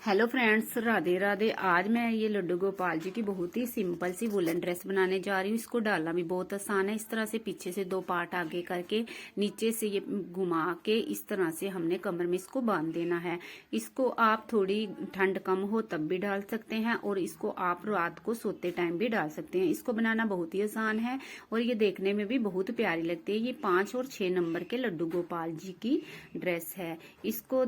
Hello friends, Radhe Radhe. आज मैं ये लड्डू गोपाल जी की बहुत ही सिंपल सी वुलन ड्रेस बनाने जा रही हूँ। इसको डालना भी बहुत आसान है। इस तरह से पीछे से 2 पार्ट आगे करके नीचे से ये घुमा के इस तरह से हमने कमर में इसको बांध देना है। इसको आप थोड़ी ठंड कम हो तब भी डाल सकते हैं और इसको आप रात को सोते टाइम भी डाल सकते हैं। इसको बनाना बहुत ही आसान है और ये देखने में भी बहुत प्यारी लगती है। ये 5 और 6 नंबर के लड्डू गोपाल जी की ड्रेस है। इसको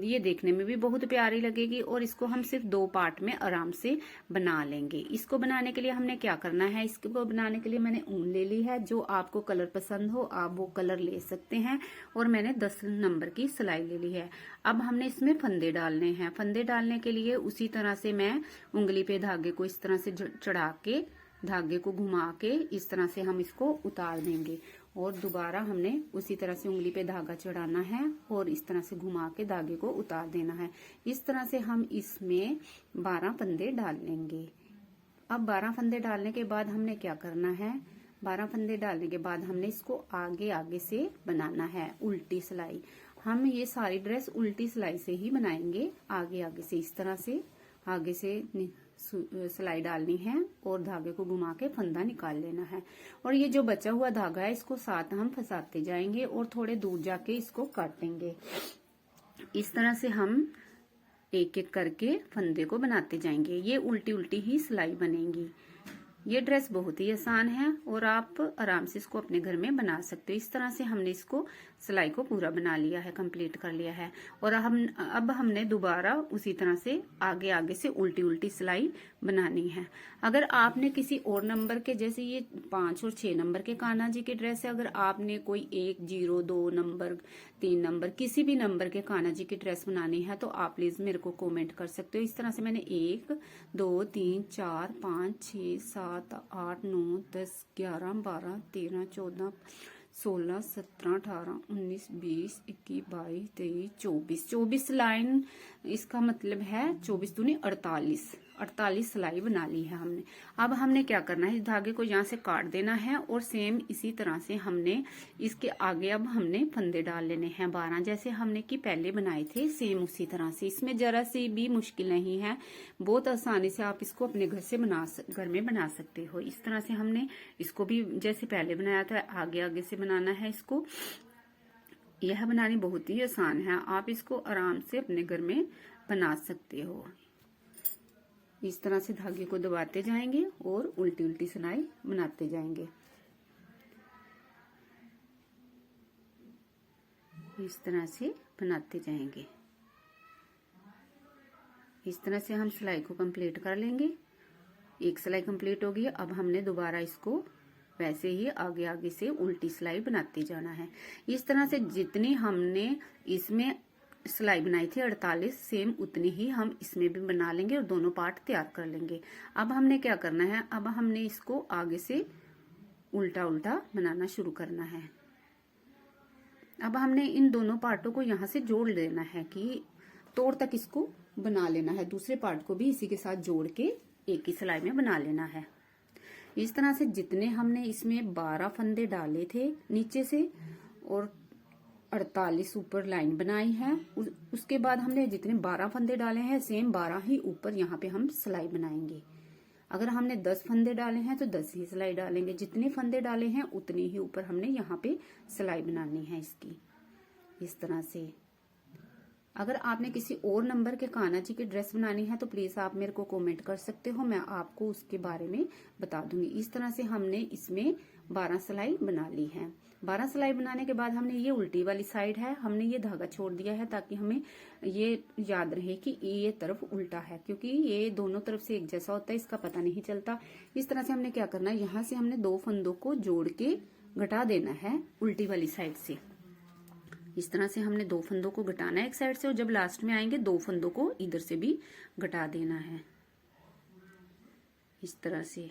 ये देखने में भी बहुत प्यारी लगेगी और इसको हम सिर्फ 2 पार्ट में आराम से बना लेंगे। इसको बनाने के लिए हमने क्या करना है, इसको बनाने के लिए मैंने ऊन ले ली है। जो आपको कलर पसंद हो आप वो कलर ले सकते हैं और मैंने 10 नंबर की सिलाई ले ली है। अब हमने इसमें फंदे डालने हैं। फंदे डालने के लिए उसी तरह से मैं उंगली पे धागे को इस तरह से चढ़ा के धागे को घुमा के इस तरह से हम इसको उतार देंगे और दोबारा हमने उसी तरह से उंगली पे धागा चढ़ाना है और इस तरह से घुमा के धागे को उतार देना है। इस तरह से हम इसमें 12 फंदे डाल लेंगे। अब 12 फंदे डालने के बाद हमने क्या करना है, 12 फंदे डालने के बाद हमने इसको आगे आगे से बनाना है उल्टी सिलाई। हम ये सारी ड्रेस उल्टी सिलाई से ही बनाएंगे। आगे आगे से इस तरह से आगे से सिलाई डालनी है और धागे को घुमा के फंदा निकाल लेना है। और ये जो बचा हुआ धागा है इसको साथ हम फंसाते जाएंगे और थोड़े दूर जाके इसको काटेंगे। इस तरह से हम एक एक करके फंदे को बनाते जाएंगे। ये उल्टी उल्टी ही सिलाई बनेगी। ये ड्रेस बहुत ही आसान है और आप आराम से इसको अपने घर में बना सकते हो। इस तरह से हमने इसको सिलाई को पूरा बना लिया है, कंप्लीट कर लिया है। और अब हमने दोबारा उसी तरह से आगे आगे से उल्टी उल्टी सिलाई बनानी है। अगर आपने किसी और नंबर के, जैसे ये 5 और 6 नंबर के कान्हा जी की ड्रेस है, अगर आपने कोई 1, 0, 2 नंबर, 3 नंबर किसी भी नंबर के कान्हा जी की ड्रेस बनानी है तो आप प्लीज मेरे को कमेंट कर सकते हो। इस तरह से मैंने 1, 2, 3, 4, 5, 6, 7, 8, 9, 10, 11, 12, 13, 14, 16, 17, 18, 19, 20, 21, 22, 23, 24 24 लाइन। इसका मतलब है 24 दूनी 48 सिलाई बना ली है हमने। अब हमने क्या करना है, इस धागे को यहाँ से काट देना है और सेम इसी तरह से हमने इसके आगे अब हमने फंदे डाल लेने हैं 12, जैसे हमने कि पहले बनाए थे सेम उसी तरह से। इसमें जरा सी भी मुश्किल नहीं है, बहुत आसानी से आप इसको अपने घर में बना सकते हो। इस तरह से हमने इसको भी जैसे पहले बनाया था आगे आगे से बनाना है इसको। यह बनानी बहुत ही आसान है, आप इसको आराम से अपने घर में बना सकते हो। इस तरह से धागे को दबाते जाएंगे और उल्टी उल्टी सिलाई बनाते जाएंगे। इस तरह से बनाते जाएंगे। इस तरह से हम सिलाई को कंप्लीट कर लेंगे। एक सिलाई कंप्लीट होगी। अब हमने दोबारा इसको वैसे ही आगे आगे से उल्टी सिलाई बनाते जाना है। इस तरह से जितनी हमने इसमें सिलाई बनाई थी 48, सेम उतनी ही हम इसमें भी बना लेंगे और दोनों पार्ट तैयार कर लेंगे। अब हमने क्या करना है, अब हमने इसको आगे से उल्टा उल्टा बनाना शुरू करना है। अब हमने इन दोनों पार्टों को यहाँ से जोड़ लेना है कि तोड़ तक इसको बना लेना है। दूसरे पार्ट को भी इसी के साथ जोड़ के एक ही सिलाई में बना लेना है। इस तरह से जितने हमने इसमें 12 फंदे डाले थे नीचे से और 48 ऊपर लाइन बनाई है, उसके बाद हमने जितने 12 फंदे डाले हैं सेम 12 ही ऊपर यहाँ पे हम सिलाई बनाएंगे। अगर हमने 10 फंदे डाले हैं तो 10 ही सिलाई डालेंगे। जितने फंदे डाले हैं उतने ही ऊपर हमने यहाँ पे सिलाई बनानी है इसकी। इस तरह से अगर आपने किसी और नंबर के कान्हा जी की ड्रेस बनानी है तो प्लीज आप मेरे को कमेंट कर सकते हो, मैं आपको उसके बारे में बता दूंगी। इस तरह से हमने इसमें 12 सिलाई बना ली है। 12 सिलाई बनाने के बाद हमने ये उल्टी वाली साइड है, हमने ये धागा छोड़ दिया है ताकि हमें ये याद रहे कि ये तरफ उल्टा है, क्योंकि ये दोनों तरफ से एक जैसा होता है, इसका पता नहीं चलता। इस तरह से हमने क्या करना है, यहाँ से हमने 2 फंदों को जोड़ के घटा देना है उल्टी वाली साइड से। इस तरह से हमने 2 फंदों को घटाना है एक साइड से और जब लास्ट में आएंगे 2 फंदों को इधर से भी घटा देना है। इस तरह से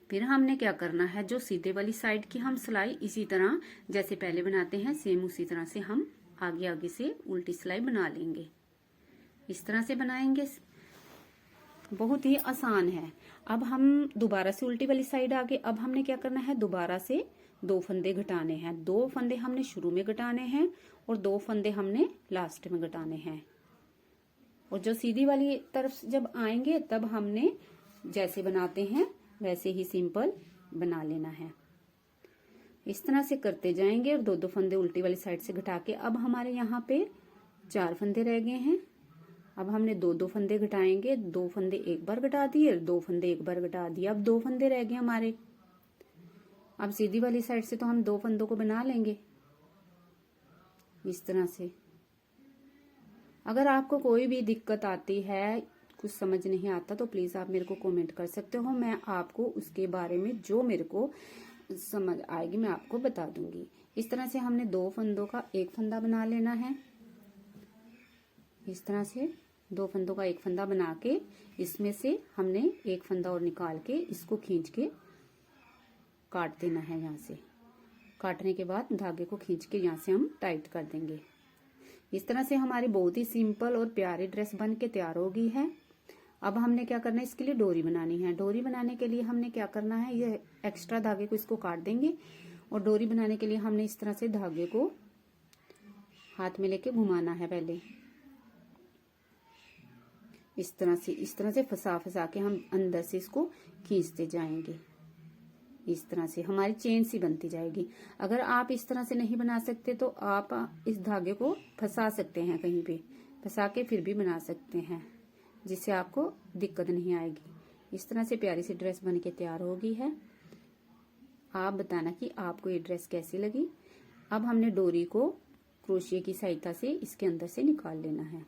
फिर हमने क्या करना है, जो सीधे वाली साइड की हम सिलाई इसी तरह जैसे पहले बनाते हैं सेम उसी तरह से हम आगे आगे से उल्टी सिलाई बना लेंगे। इस तरह से बनाएंगे, बहुत ही आसान है। अब हम दोबारा से उल्टी वाली साइड आगे, अब हमने क्या करना है, दोबारा से 2 फंदे घटाने हैं। 2 फंदे हमने शुरू में घटाने हैं और 2 फंदे हमने लास्ट में घटाने हैं। और जो सीधी वाली तरफ जब आएंगे तब हमने जैसे बनाते हैं वैसे ही सिंपल बना लेना है। इस तरह से करते जाएंगे और 2-2 फंदे उल्टी वाली साइड से घटा के, अब हमारे यहाँ पे 4 फंदे रह गए हैं। अब हमने 2-2 फंदे घटाएंगे, 2 फंदे एक बार घटा दिए, 2 फंदे एक बार घटा दिए, अब 2 फंदे रह गए हमारे। अब सीधी वाली साइड से तो हम 2 फंदों को बना लेंगे इस तरह से। अगर आपको कोई भी दिक्कत आती है, कुछ समझ नहीं आता, तो प्लीज आप मेरे को कमेंट कर सकते हो। मैं आपको उसके बारे में जो मेरे को समझ आएगी मैं आपको बता दूंगी। इस तरह से हमने 2 फंदों का एक फंदा बना लेना है। इस तरह से 2 फंदों का एक फंदा बना के इसमें से हमने एक फंदा और निकाल के इसको खींच के काट देना है। यहाँ से काटने के बाद धागे को खींच के यहाँ से हम टाइट कर देंगे। इस तरह से हमारी बहुत ही सिंपल और प्यारी ड्रेस बन के तैयार हो गई है। अब हमने क्या करना है, इसके लिए डोरी बनानी है। डोरी बनाने के लिए हमने क्या करना है, ये एक्स्ट्रा धागे को इसको काट देंगे और डोरी बनाने के लिए हमने इस तरह से धागे को हाथ में लेके घुमाना है। पहले इस तरह से फंसा फंसा के हम अंदर से इसको खींचते जाएंगे। इस तरह से हमारी चेन सी बनती जाएगी। अगर आप इस तरह से नहीं बना सकते तो आप इस धागे को फंसा सकते हैं, कहीं पे फंसा के फिर भी बना सकते हैं, जिससे आपको दिक्कत नहीं आएगी। इस तरह से प्यारी सी ड्रेस बन के तैयार हो गई है। आप बताना कि आपको ये ड्रेस कैसी लगी। अब हमने डोरी को क्रोशिया की सहायता से इसके अंदर से निकाल लेना है।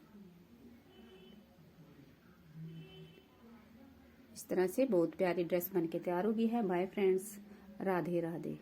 इस तरह से बहुत प्यारी ड्रेस बन के तैयार हो गई है। Bye friends, Radhe Radhe.